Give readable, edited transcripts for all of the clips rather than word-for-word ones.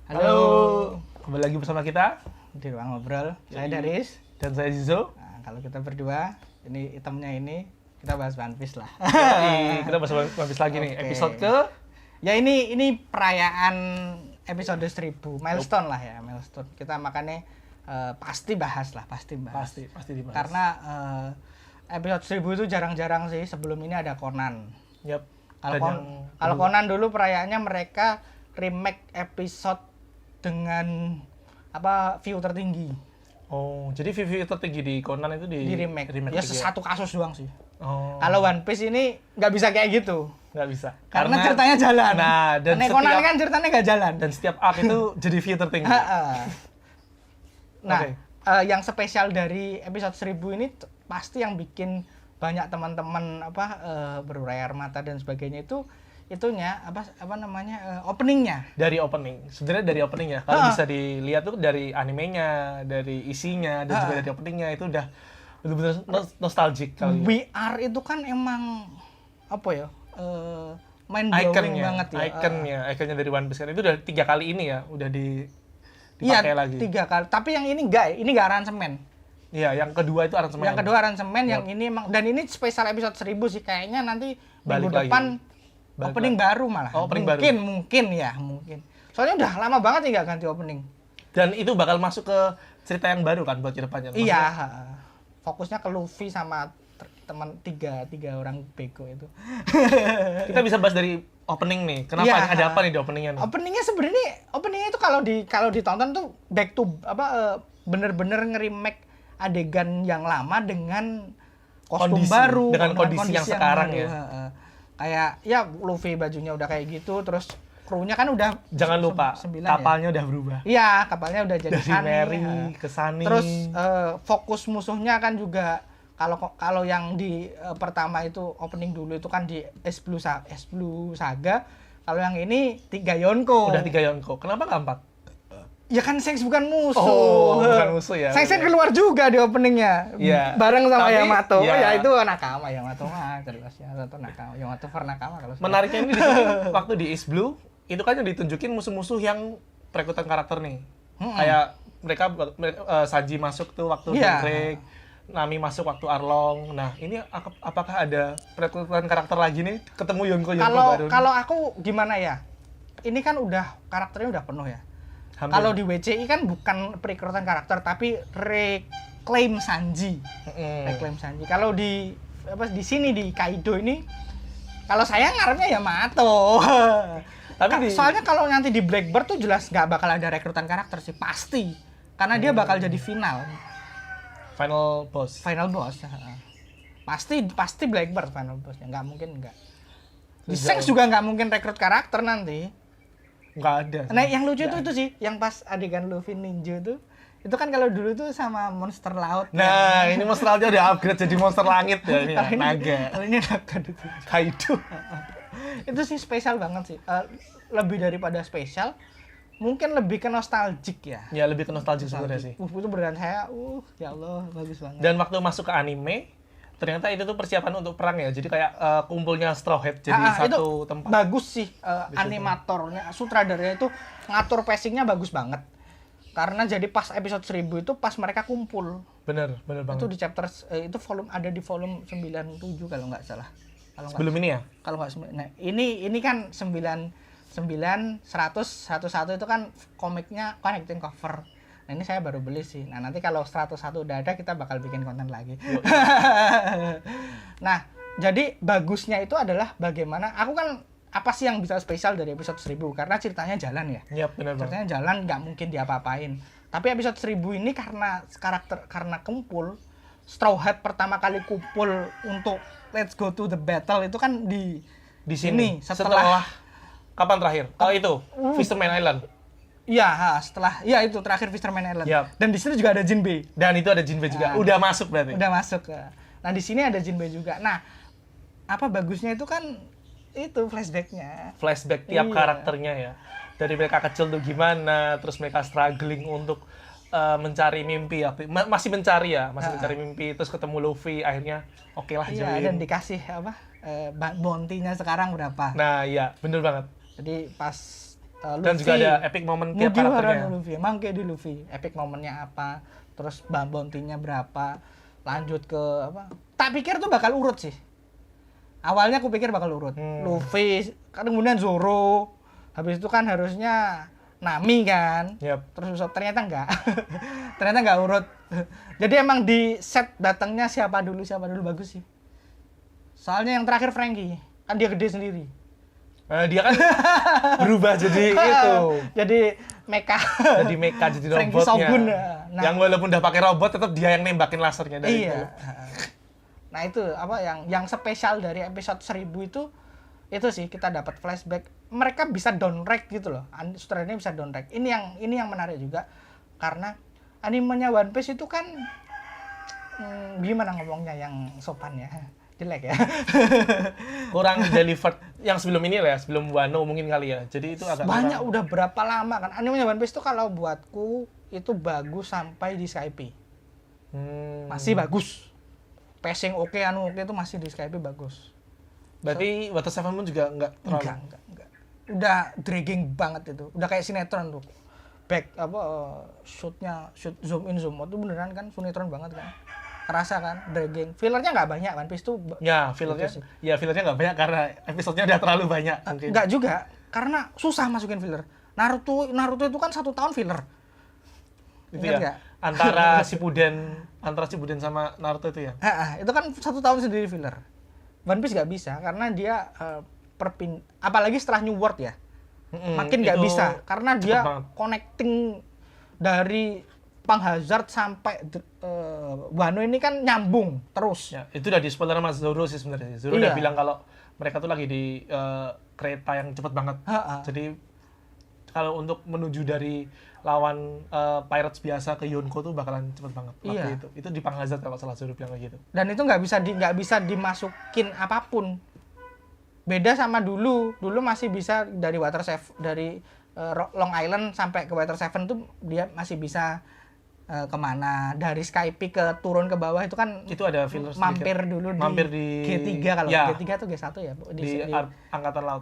Halo, Kembali lagi bersama kita di ruang ngobrol. Saya Daris. dan saya Zizo. Nah, kalau kita berdua, ini itemnya ini kita bahas One Piece lah. Kita bahas One Piece lagi nih, Oke. episode ke Ya ini perayaan episode 1000, milestone lah ya, milestone. Kita makanya pasti bahas lah, pasti bahas. pasti dibahas. Karena episode 1000 itu jarang-jarang sih. Sebelum ini ada Conan. Yap. Kalau Conan dulu perayaannya mereka remake episode dengan view tertinggi. Oh, jadi view tertinggi di Conan itu di remake. Ya juga. satu kasus doang sih. Oh. Kalau One Piece ini nggak bisa kayak gitu. Nggak bisa. Karena ceritanya jalan. Nah, dan Nek Conan kan ceritanya nggak jalan. dan setiap arc itu jadi view tertinggi. Nah, Oke. yang spesial dari episode 1000 ini pasti yang bikin banyak teman-teman berurai air mata dan sebagainya itunya openingnya. Dari opening. Sebenarnya dari openingnya. Kalau bisa dilihat tuh dari animenya, dari isinya, dan juga dari openingnya itu udah benar-benar nostalgic kali. VR itu kan emang mind blowing banget ya. Ikonnya dari One Piece kan itu udah 3 kali ini ya, udah Iya, dipakai lagi. 3 kali. Tapi yang ini nggak aransemen. Iya, yang kedua itu aransemen. Yang kedua aransemen, yang ini emang, dan ini spesial episode 1000 sih kayaknya nanti Balik minggu lagi. depan Balik opening baru malah. Oh, opening baru. Mungkin. Soalnya udah lama banget nih nggak ganti opening. Dan itu bakal masuk ke cerita yang baru kan buat ke depannya. Iya, fokusnya ke Luffy sama teman tiga orang bego itu. Kita bisa bahas dari opening nih. Kenapa? Iya. Ada apa nih di openingnya nih? Openingnya itu kalau ditonton tuh back to bener-bener nge-remake adegan yang lama dengan kostum Kondisi, baru, dengan kondisi yang sekarang baru. ya. Kayak ya Luffy bajunya udah kayak gitu, terus krunya kan udah Jangan lupa, 9 kapalnya udah berubah. Iya, kapalnya udah jadi Dari Sunny, Mary ke Sunny. Terus fokus musuhnya kan juga kalau yang di pertama itu opening dulu itu kan di S Blue Saga. Kalau yang ini 3 Yonko. Udah 3 Yonko. Kenapa nggak 4? Ya kan Shanks bukan musuh. Oh, bukan musuh ya. Shanks kan keluar juga di openingnya. Iya. Bareng sama Tapi, Yamato. iya. Ya itu nakama. Yamato mah jelas ya. Yamato nakama. Yamato for nakama kalau saya. Menariknya ini di sini waktu di East Blue itu kan yang ditunjukin musuh-musuh yang perekrutan karakter nih. Kayak mereka Sanji masuk tuh waktu Iya. Drake, Nami masuk waktu Arlong. Nah, ini apakah ada perekrutan karakter lagi nih? Ketemu Yonko baru. Kalau aku gimana ya? Ini kan udah karakternya udah penuh ya. Hampir. Kalau di WCI kan bukan perekrutan karakter tapi reclaim Sanji. Reclaim Sanji. Kalau di sini di Kaido ini kalau saya ngarepnya Yamato. Tapi Soalnya kalau nanti di Blackbird tuh jelas nggak bakal ada rekrutan karakter sih, pasti. Karena dia bakal jadi final boss. final boss. Pasti Blackbird final bossnya, nggak mungkin nggak. Di Sejauh- Shanks juga nggak mungkin rekrut karakter nanti. Nggak ada. Nah, yang lucu itu sih, yang pas adegan Luffy ninja itu kan kalau dulu tuh sama monster laut. Nah, ini monster lautnya udah upgrade jadi monster langit ya ini. Kalau ini- Naga. Kalau ini naga itu. Kaido. Itu sih spesial banget sih. Lebih daripada spesial, mungkin lebih ke nostalgic ya. Ya lebih ke nostalgia sebenarnya sih. Itu beneran saya, ya Allah, bagus banget. Dan waktu masuk ke anime, ternyata itu tuh persiapan untuk perang ya. Jadi kayak kumpulnya Straw Hat jadi satu itu tempat. bagus sih, animatornya, sutradaranya itu ngatur pacingnya bagus banget. Karena jadi pas episode 1000 itu pas mereka kumpul. Bener banget. Itu di chapter itu ada di volume 97 kalau nggak salah. Sebelum ini ya? Kalau nggak nah, ini kan 99 100 11 itu kan komiknya connecting cover. Nah, ini saya baru beli sih. Nah, nanti kalau 101 udah ada kita bakal bikin konten lagi. Nah, jadi bagusnya itu adalah bagaimana aku kan apa sih yang bisa spesial dari episode 1000 karena ceritanya jalan ya. Iya, benar banget. Ceritanya jalan, nggak mungkin diapa-apain. Tapi episode 1000 ini karena kumpul Straw Hat pertama kali kumpul untuk let's go to the battle itu kan di sini setelah kapan terakhir? Oh itu, Fisherman Island. iya, setelah itu terakhir Fisherman Island. Yap. Dan di situ juga ada Jinbei. Dan itu ada Jinbei juga. Nah, Udah masuk berarti. Udah masuk. Nah, di sini ada Jinbei juga. Nah, apa bagusnya itu kan itu flashbacknya. Flashback tiap Iya. karakternya ya. Dari mereka kecil tuh gimana, terus mereka struggling untuk mencari mimpi ya. Masih mencari mimpi, terus ketemu Luffy akhirnya oke lah Iya, join. dan dikasih bounty-nya sekarang berapa. Nah, iya, bener banget. Jadi pas Dan juga ada epic moment tiap karakternya. Luffy, emang kayak di Luffy, epic momennya apa, terus bounty-nya berapa, lanjut ke apa. Tak pikir tuh bakal urut sih. Awalnya aku pikir bakal urut. Luffy, kemudian Zoro, habis itu kan harusnya Nami kan. Yep. Terus ternyata enggak. Ternyata enggak urut. Jadi emang di set datangnya siapa dulu bagus sih. Soalnya yang terakhir Franky, kan dia gede sendiri. Dia kan berubah jadi itu. Jadi mecha. Jadi mecha, jadi Franky robotnya. Shogun. Nah, yang walaupun udah pakai robot tetap dia yang nembakin lasernya dari itu. Iya. Nah itu apa yang spesial dari episode 1000 itu sih kita dapat flashback. Mereka bisa downreg gitu loh. Sutradaranya bisa downreg. Ini yang menarik juga karena animenya One Piece itu kan gimana ngomongnya yang sopan ya. Jelek ya. Kurang delivered yang sebelum ini lah ya, sebelum Wano mungkin kali ya. Jadi itu agak banyak udah berapa lama kan animenya One Piece itu kalau buatku itu bagus sampai di Skype. Masih bagus. Pacing oke itu masih di Skype bagus. Berarti Water Seven Moon juga enggak terlalu. Enggak. Udah dragging banget itu. Udah kayak sinetron tuh. Back shoot zoom in zoom out itu beneran kan sinetron banget kan. Kerasa kan dragging. Fillernya nggak banyak One Piece tuh. Ya, fillernya nggak banyak karena episodenya udah terlalu banyak mungkin. Nggak juga, karena susah masukin filler. Naruto itu kan 1 tahun filler. Itu ya. Gak? Antara Shippuden sama Naruto itu ya. Itu kan 1 tahun sendiri filler. One Piece nggak bisa karena dia apalagi setelah New World ya. Makin nggak bisa karena dia connecting dari Pang Hazard sampai Wano ini kan nyambung terus. Ya, itu udah di spoiler sama Zoro sih sebenarnya. Zoro udah bilang kalau mereka tuh lagi di kereta yang cepet banget. Jadi kalau untuk menuju dari lawan pirates biasa ke Yonko tuh bakalan cepet banget waktu itu. Itu di Pang Hazard kalau salah Zoro bilang kayak gitu. Dan itu nggak bisa dimasukin apapun. Beda sama dulu masih bisa dari dari Long Island sampai ke Water Seven tuh dia masih bisa kemana dari Skype ke turun ke bawah itu kan itu ada filler mampir dulu di G3 kalau G3 atau G1 ya di angkatan laut.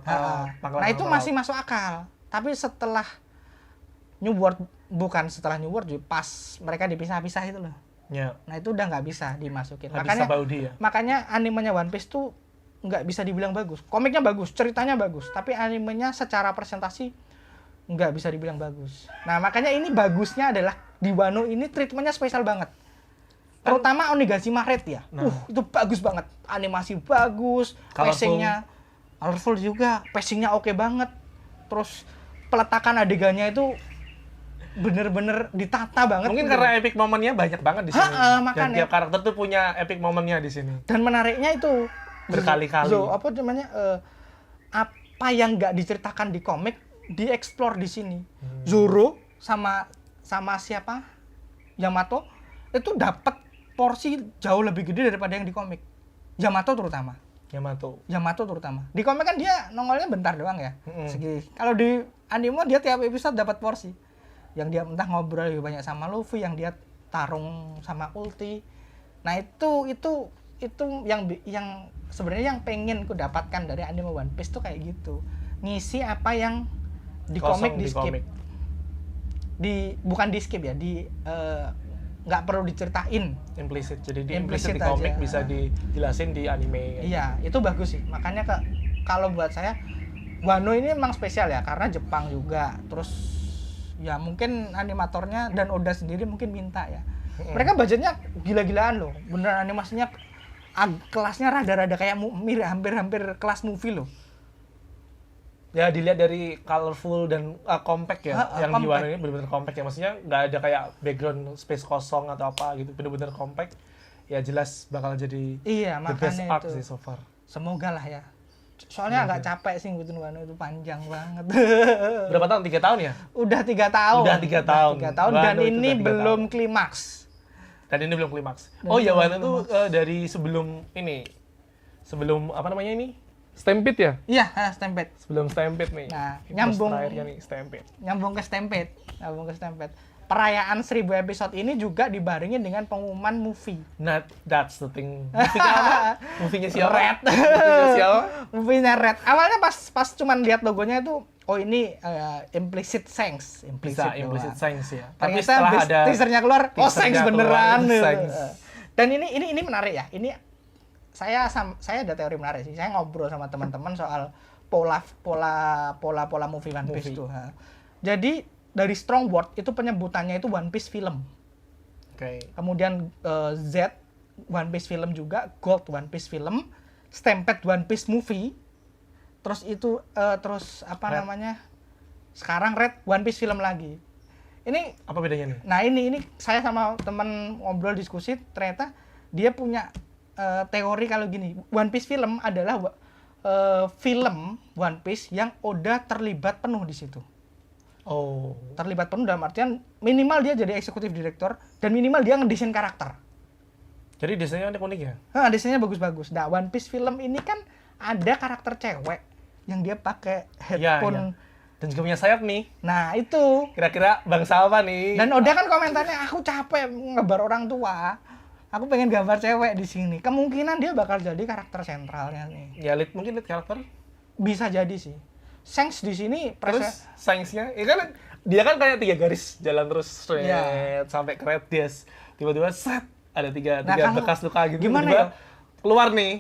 Nah itu masih masuk akal. Tapi setelah New World pas mereka dipisah-pisah itu loh. Ya. Nah itu udah nggak bisa dimasukin. Makanya animenya One Piece tuh nggak bisa dibilang bagus. Komiknya bagus, ceritanya bagus, tapi animenya secara presentasi nggak bisa dibilang bagus. Nah makanya ini bagusnya adalah di Wano ini treatmentnya spesial banget. Terutama Onigashima Red ya. Itu bagus banget. Animasi bagus, pacingnya colorful juga, pacingnya oke banget. Terus peletakan adegannya itu bener-bener ditata banget. Mungkin karena epic momennya banyak banget di sini. Dan tiap karakter tuh punya epic momennya di sini. Dan menariknya itu berkali-kali. Apa yang nggak diceritakan di komik dieksplor di sini. Zoro sama siapa? Yamato itu dapat porsi jauh lebih gede daripada yang di komik. Yamato terutama. Di komik kan dia nongolnya bentar doang ya. Segi. Kalau di anime dia tiap episode dapat porsi. Yang dia entah ngobrol lebih banyak sama Luffy, yang dia tarung sama ulti. Nah, itu yang sebenarnya yang pengen ku dapatkan dari anime One Piece tuh kayak gitu. Ngisi apa yang di komik di skip. Bukan di skip ya, nggak perlu diceritain. Implicit. Jadi implicit di komik bisa dijelasin di anime. Iya, itu bagus sih. Makanya kalau buat saya Wano ini memang spesial ya karena Jepang juga. Terus ya mungkin animatornya dan Oda sendiri mungkin minta ya. Mereka budgetnya gila-gilaan loh. Beneran animasinya kelasnya rada-rada kayak hampir kelas movie loh. Ya dilihat dari colorful dan compact ya. Yang compact. di Wano ini benar-benar compact ya. Maksudnya nggak ada kayak background space kosong atau apa gitu. Benar-benar compact. Ya jelas bakal jadi the best art sih so far. Semoga lah ya. Soalnya agak capek sih ngikutin Wano itu panjang banget. Berapa tahun? 3 tahun ya? Udah 3 tahun. Udah 3 tahun. Dan ini belum klimaks. Oh ya, Wano tuh dari sebelum apa namanya ini? Stampede ya? Iya, Stampede. Sebelum Stampede nih. Nah, nyambung terakhirnya nih Stampede. Nyambung ke Stampede. perayaan 1000 episode ini juga dibarengi dengan pengumuman movie. Nah, that's the thing. Movie-nya apa? Movie-nya siapa? Red. Movie-nya siapa? Movie-nya Red. Awalnya pas cuman lihat logonya itu, oh ini implicit Shanks. Bisa implicit Shanks ya. Tapi setelah ada teasernya keluar, oh Shanks beneran. Dan ini menarik ya. Ini saya ada teori menarik sih. Saya ngobrol sama teman-teman soal pola movie One Piece tuh. Jadi dari Strongboard itu penyebutannya itu One Piece film. Oke. Kemudian Z One Piece film juga, Gold One Piece film, Stampede One Piece movie. Terus itu Red. namanya? Sekarang Red One Piece film lagi. Ini apa bedanya nih? Nah, ini saya sama teman ngobrol diskusi, ternyata dia punya teori kalau gini. One Piece film adalah film One Piece yang Oda terlibat penuh di situ. Oh. Terlibat penuh dalam artian minimal dia jadi eksekutif direktur dan minimal dia ngedesain karakter. Jadi desainnya unik ya? Desainnya bagus-bagus. Nah, One Piece film ini kan ada karakter cewek yang dia pakai headphone. Ya. Dan juga punya sayap nih. Nah, itu. Kira-kira bangsa apa nih? Dan Oda kan komentarnya, aku capek ngebar orang tua. Aku pengen gambar cewek di sini. Kemungkinan dia bakal jadi karakter sentralnya nih. Ya, mungkin lead karakter? Bisa jadi sih. Shanks di sini terus Shanks-nya, ya kan dia kan kayak 3 garis jalan terus sampai ke Red Death. Tiba-tiba set ada tiga bekas luka gitu. Gimana ya? Keluar nih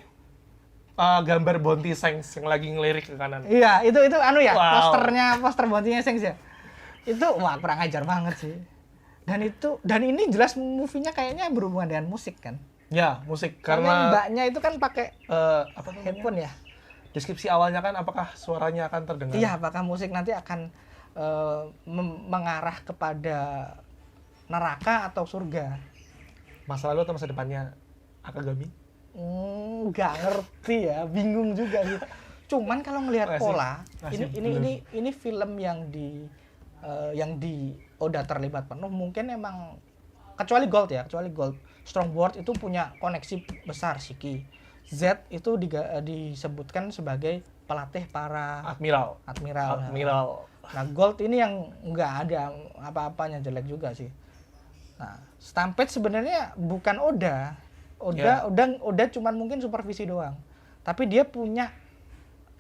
gambar Bounty Shanks yang lagi ngelirik ke kanan. Iya, itu ya, wow. poster Bounty-nya Shanks ya. Itu kurang ajar banget sih. Dan ini jelas movie-nya kayaknya berhubungan dengan musik kan. Ya, musik karena mbaknya itu kan pakai headphone ya. Deskripsi awalnya kan apakah suaranya akan terdengar? Iya, apakah musik nanti akan mengarah kepada neraka atau surga? Masa lalu atau masa depannya Akagami? Nggak ngerti ya, bingung juga gitu. Cuman kalau ngelihat pola, ini film yang di Oda terlibat penuh, mungkin emang kecuali Gold. Strongboard itu punya koneksi besar Shiki. Z itu disebutkan sebagai pelatih para admiral. Nah, Gold ini yang nggak ada apa-apanya, jelek juga sih. Nah, Stampede sebenarnya bukan Oda cuman mungkin supervisi doang. Tapi dia punya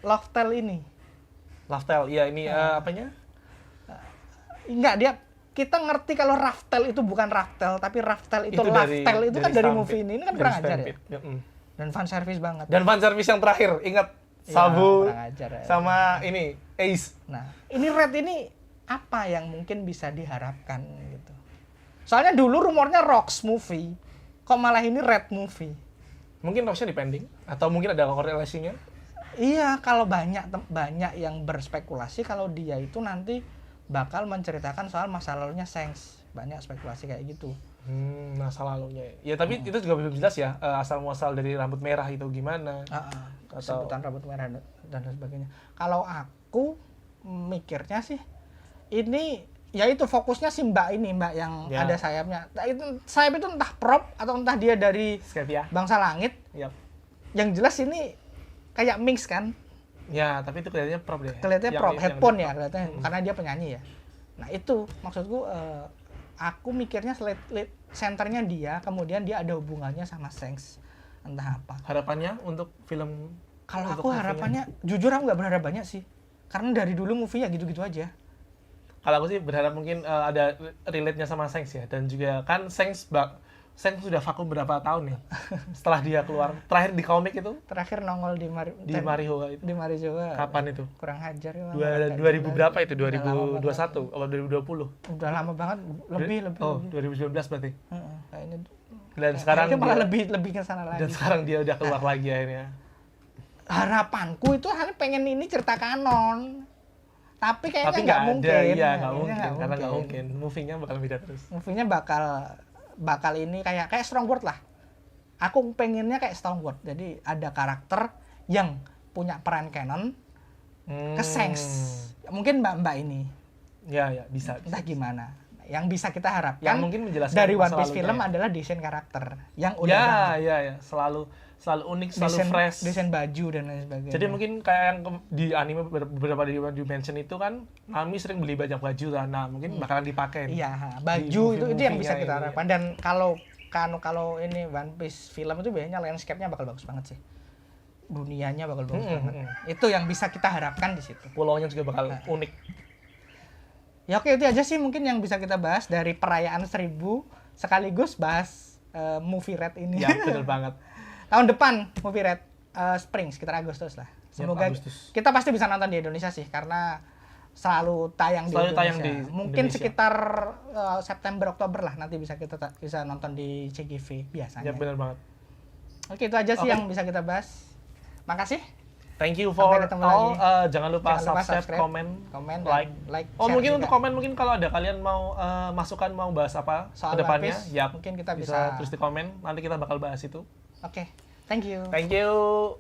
Loftel ini. Loftel, iya ini apanya? Enggak, kita ngerti kalau Raftel itu bukan Raftel, tapi Raftel itu Loftel itu kan dari movie ini kan kurang ajar ya. Dan fan service banget. Dan fan service yang terakhir, ingat Sabu ajar, sama ini Ace. Nah, ini Red ini apa yang mungkin bisa diharapkan gitu. Soalnya dulu rumornya Rocks movie, kok malah ini Red movie. Mungkin Rocksnya dipending atau mungkin ada korelasinya? Iya, kalau banyak yang berspekulasi kalau dia itu nanti bakal menceritakan soal masa lalunya Shanks. Banyak spekulasi kayak gitu. Masa lalunya. Ya tapi itu juga belum jelas ya, asal muasal dari rambut merah itu gimana. Sebutan rambut merah dan sebagainya. Kalau aku mikirnya sih ini ya itu fokusnya si mbak yang ada sayapnya. Sayap itu entah prop atau entah dia dari bangsa langit. Yep. Yang jelas ini kayak mix kan. Ya, tapi itu kelihatannya prop deh. Kelihatannya prop, headphone ya kelihatannya, karena dia penyanyi ya. Nah itu maksudku, aku mikirnya centernya dia, kemudian dia ada hubungannya sama Shanks, entah apa. Harapannya untuk film? Kalau aku harapannya, jujur aku nggak berharap banyak sih, karena dari dulu movie-nya gitu-gitu aja. Kalau aku sih berharap mungkin ada relate-nya sama Shanks ya, dan juga kan Shanks sudah vakum berapa tahun nih setelah dia keluar. Terakhir di komik itu? Terakhir nongol di Marihoa itu. Di Marihoa. Kapan itu? Kurang ajar ya. 2000 berapa itu? 2021 atau 2020? Udah lama banget, lebih. Oh, 2019 berarti. Kayaknya. Dan sekarang dia malah lebih ke sana lagi. Dan sekarang dia udah keluar lagi akhirnya. Harapanku itu hanya pengen ini cerita kanon. Tapi kayaknya nggak mungkin. Iya, nggak mungkin. Karena nggak mungkin. Movie-nya bakal beda terus. Movie-nya bakal ini kayak Strongboard lah. Aku pengennya kayak Strongboard. Jadi ada karakter yang punya peran canon ke Shanks. Mungkin mbak ini. Ya, bisa. Entah gimana. Yang bisa kita harapkan yang mungkin menjelaskan dari One Piece film adalah desain karakter yang udah ya, selalu selalu unik, selalu fresh. Desain baju dan lain sebagainya. Jadi mungkin kayak yang di anime beberapa di Dimension itu kan Nami sering beli banyak baju kan. Nah, mungkin bakalan dipakai. Iya, baju itu yang bisa kita harapkan. Dan kalau ini One Piece film itu biasanya landscape-nya bakal bagus banget sih. Dunianya bakal bagus banget. Itu yang bisa kita harapkan di situ. Pulaunya juga bakal unik. Ya oke, itu aja sih mungkin yang bisa kita bahas dari perayaan 1000 sekaligus bahas movie Red ini. Ya, benar banget. Tahun depan movie Red Spring sekitar Agustus lah. Semoga Agustus. Kita pasti bisa nonton di Indonesia sih karena selalu tayang di Indonesia. Mungkin Indonesia. sekitar September Oktober lah nanti bisa nonton di CGV biasanya. Ya, benar banget. Oke, itu aja sih yang bisa kita bahas. Makasih. Thank you for all. Jangan lupa subscribe, komen, like. Oh, juga. mungkin untuk komen mungkin kalau ada kalian mau masukan mau bahas apa soal kedepannya, ya mungkin kita bisa tulis di komen. Nanti kita bakal bahas itu. Oke. Thank you. Thank you.